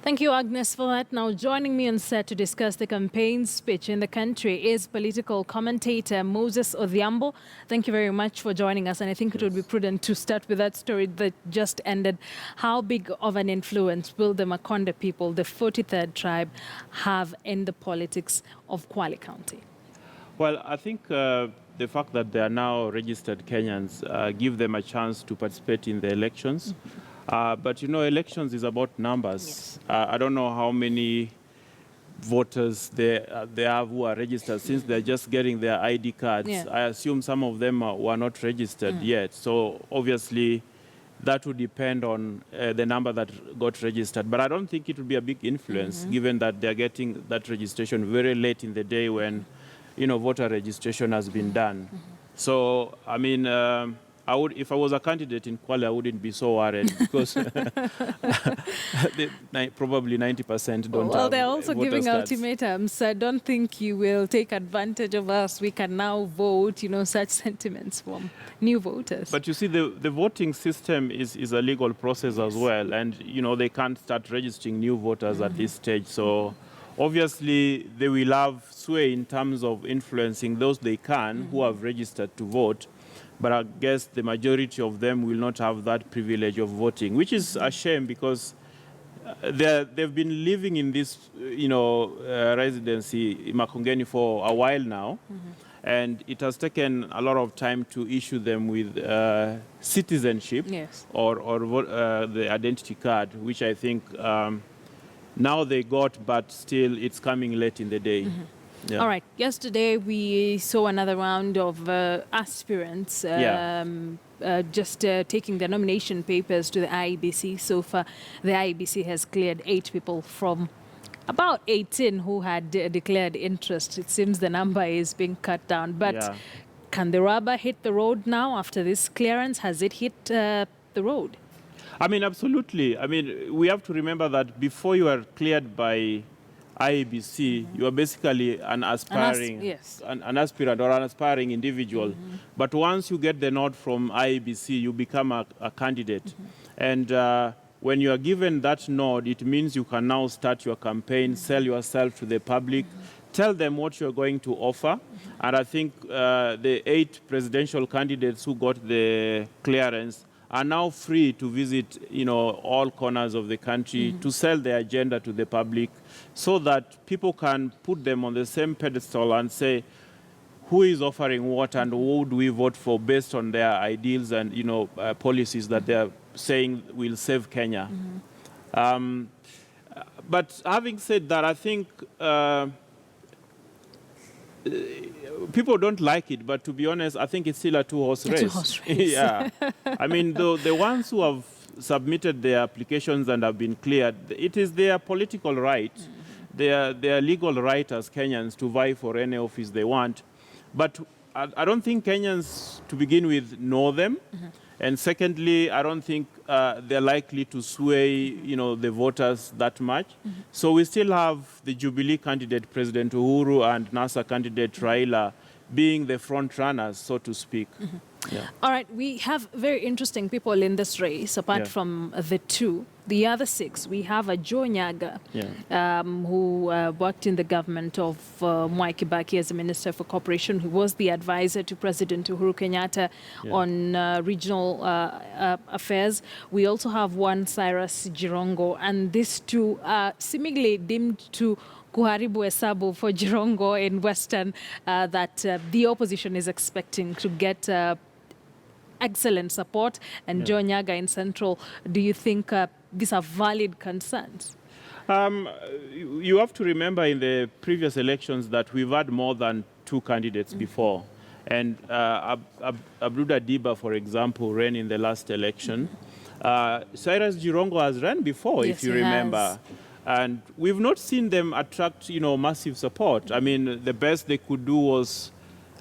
Thank you, Agnes, for that. Now, joining me on set to discuss the campaign speech in the country is political commentator Moses Odhiambo. Thank you very much for joining us. And I think it would be prudent to start with that story that just ended. How big of an influence will the Makonde people, the 43rd tribe, have in the politics of Kwale County? Well, I think the fact that they are now registered Kenyans give them a chance to participate in the elections. But, you know, elections is about numbers. Yes. I don't know how many voters they have who are registered since they're just getting their ID cards. Yeah. I assume some of them were not registered yet. So obviously that would depend on the number that got registered. But I don't think it would be a big influence given that they're getting that registration very late in the day when, you know, voter registration has been done. So, I mean, if I was a candidate in Kwale, I wouldn't be so worried because probably 90% don't have Well, they're also voter giving cards. ultimatums. I don't think you will take advantage of us. We can now vote, you know, such sentiments from new voters. But you see, the voting system is a legal process as well. And, you know, they can't start registering new voters at this stage. So obviously, they will have sway in terms of influencing those they can who have registered to vote. But I guess the majority of them will not have that privilege of voting, which is a shame because they've been living in this, you know, residency in Makongeni for a while now. And it has taken a lot of time to issue them with citizenship or the identity card, which I think now they got, but still it's coming late in the day. Yeah. All right. Yesterday, we saw another round of aspirants just taking their nomination papers to the IEBC. So far, the IEBC has cleared 8 people from about 18 who had declared interest. It seems the number is being cut down. But can the rubber hit the road now after this clearance? Has it hit the road? I mean, absolutely. I mean, we have to remember that before you are cleared by IEBC, you are basically an aspiring, an aspirant or an aspiring individual. But once you get the nod from IEBC, you become a candidate. And when you are given that nod, it means you can now start your campaign, sell yourself to the public, tell them what you're going to offer. And I think the 8 presidential candidates who got the clearance are now free to visit, you know, all corners of the country to sell their agenda to the public so that people can put them on the same pedestal and say, who is offering what and who do we vote for based on their ideals and, you know, policies that they're saying will save Kenya. But having said that, I think people don't like it, but to be honest, I think it's still a two-horse race. Two-horse race. Yeah. I mean, the ones who have submitted their applications and have been cleared, it is their political right, their legal right as Kenyans to vie for any office they want. But I don't think Kenyans, to begin with, know them. And secondly, I don't think they're likely to sway, you know, the voters that much. So we still have the Jubilee candidate, President Uhuru, and NASA candidate Raila being the front runners, so to speak. Yeah. All right, we have very interesting people in this race, apart from the 2. The other 6, we have a Joe Nyaga, who worked in the government of Mwai Kibaki as a Minister for Corporation, who was the advisor to President Uhuru Kenyatta on regional affairs. We also have one Cyrus Jirongo, and these 2 are seemingly deemed to kuharibu hesabu for Jirongo in Western, that the opposition is expecting to get excellent support, and Joe Nyaga in Central. Do you think these are valid concerns? You have to remember in the previous elections that we've had more than 2 candidates before. And Abduda Diba, for example, ran in the last election. Cyrus Jirongo has run before, if you remember. And we've not seen them attract, you know, massive support. I mean, the best they could do was,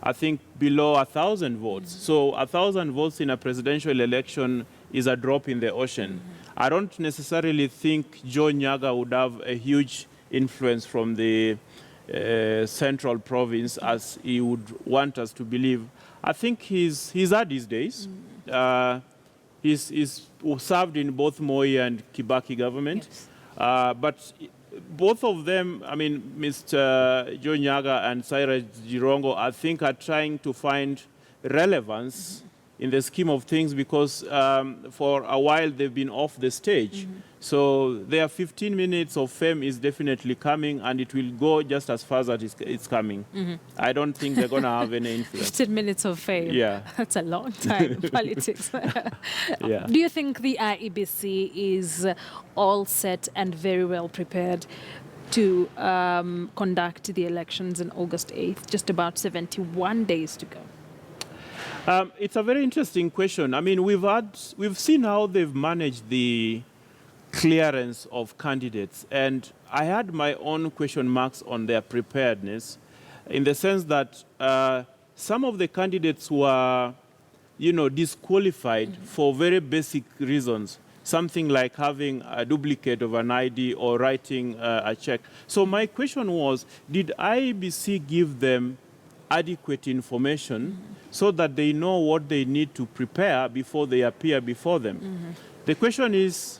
I think, below 1,000 votes. So 1,000 votes in a presidential election is a drop in the ocean. I don't necessarily think Joe Nyaga would have a huge influence from the central province as he would want us to believe. I think he's had his days. He's served in both Moi and Kibaki government. But both of them, I mean, Mr. Joe Nyaga and Cyrus Jirongo, I think are trying to find relevance in the scheme of things because for a while they've been off the stage. So their 15 minutes of fame is definitely coming, and it will go just as far as it's coming. I don't think they're going to have any influence. 15 minutes of fame. Yeah. That's a long time in politics. Yeah. Do you think the IEBC is all set and very well prepared to conduct the elections on August 8th? Just about 71 days to go. It's a very interesting question. I mean, we've seen how they've managed the clearance of candidates, and I had my own question marks on their preparedness, in the sense that some of the candidates were, disqualified for very basic reasons, something like having a duplicate of an ID or writing a check. So my question was, did IEBC give them adequate information so that they know what they need to prepare before they appear before them? The question is,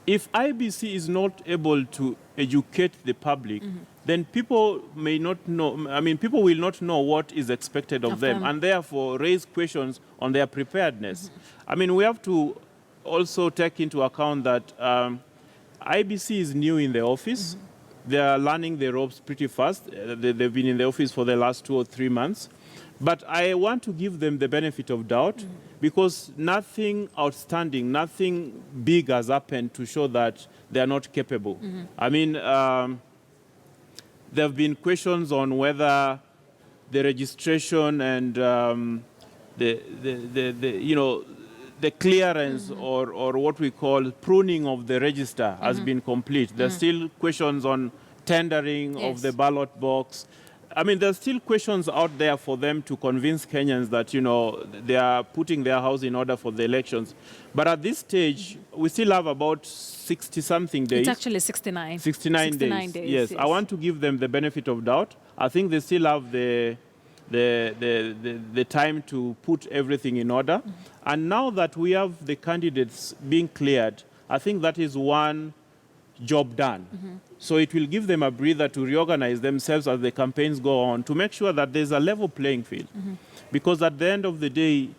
if IEBC is not able to educate the public, then people may not know, people will not know what is expected of them, and therefore raise questions on their preparedness. We have to also take into account that IEBC is new in the office. They are learning the ropes pretty fast. They've been in the office for the last 2 or 3 months. But I want to give them the benefit of doubt because nothing outstanding, nothing big has happened to show that they are not capable. There have been questions on whether the registration and the clearance or what we call pruning of the register has been complete. There's still questions on tendering of the ballot box. There's still questions out there for them to convince Kenyans that, they are putting their house in order for the elections. But at this stage, we still have about 60-something days. It's actually 69. 69 days. Yes, I want to give them the benefit of doubt. I think they still have the time to put everything in order. And now that we have the candidates being cleared, I think that is one job done. So it will give them a breather to reorganize themselves as the campaigns go on, to make sure that there's a level playing field. Because at the end of the day,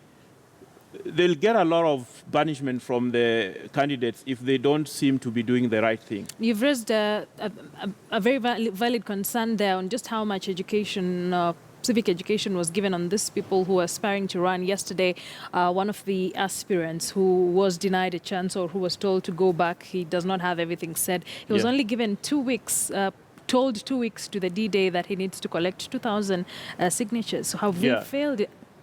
they'll get a lot of banishment from the candidates if they don't seem to be doing the right thing. You've raised a very valid concern there on just how much education, civic education was given on these people who are aspiring to run. Yesterday, one of the aspirants who was denied a chance or who was told to go back, he does not have everything said. He was only given 2 weeks, told 2 weeks to the D-Day that he needs to collect 2,000 signatures. So have we failed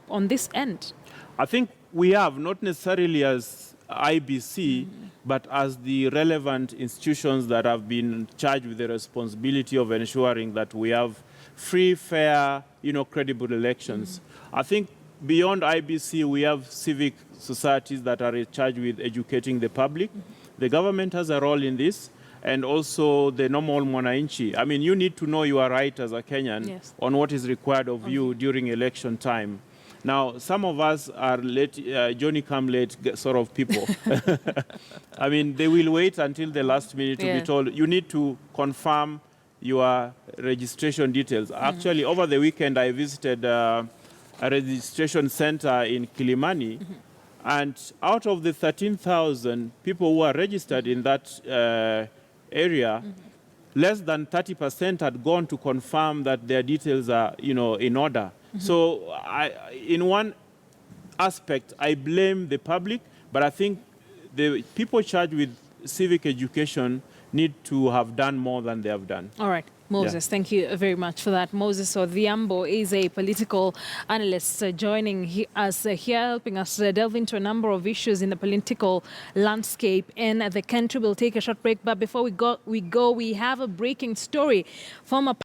on this end? I think we have, not necessarily as IBC, but as the relevant institutions that have been charged with the responsibility of ensuring that we have free, fair, credible elections. I think beyond IBC, we have civic societies that are charged with educating the public. The government has a role in this, and also the normal mwananchi. You need to know your right as a Kenyan on what is required of you during election time. Now, some of us are late, Johnny come late sort of people. They will wait until the last minute to be told, you need to confirm your registration details. Actually, over the weekend, I visited a registration center in Kilimani, and out of the 13,000 people who are registered in that area, less than 30% had gone to confirm that their details are, in order. So in one aspect, I blame the public, but I think the people charged with civic education need to have done more than they have done. All right. Moses, thank you very much for that. Moses Odhiambo is a political analyst joining us here, helping us delve into a number of issues in the political landscape in the country. We'll take a short break, but before we go, we have a breaking story. Former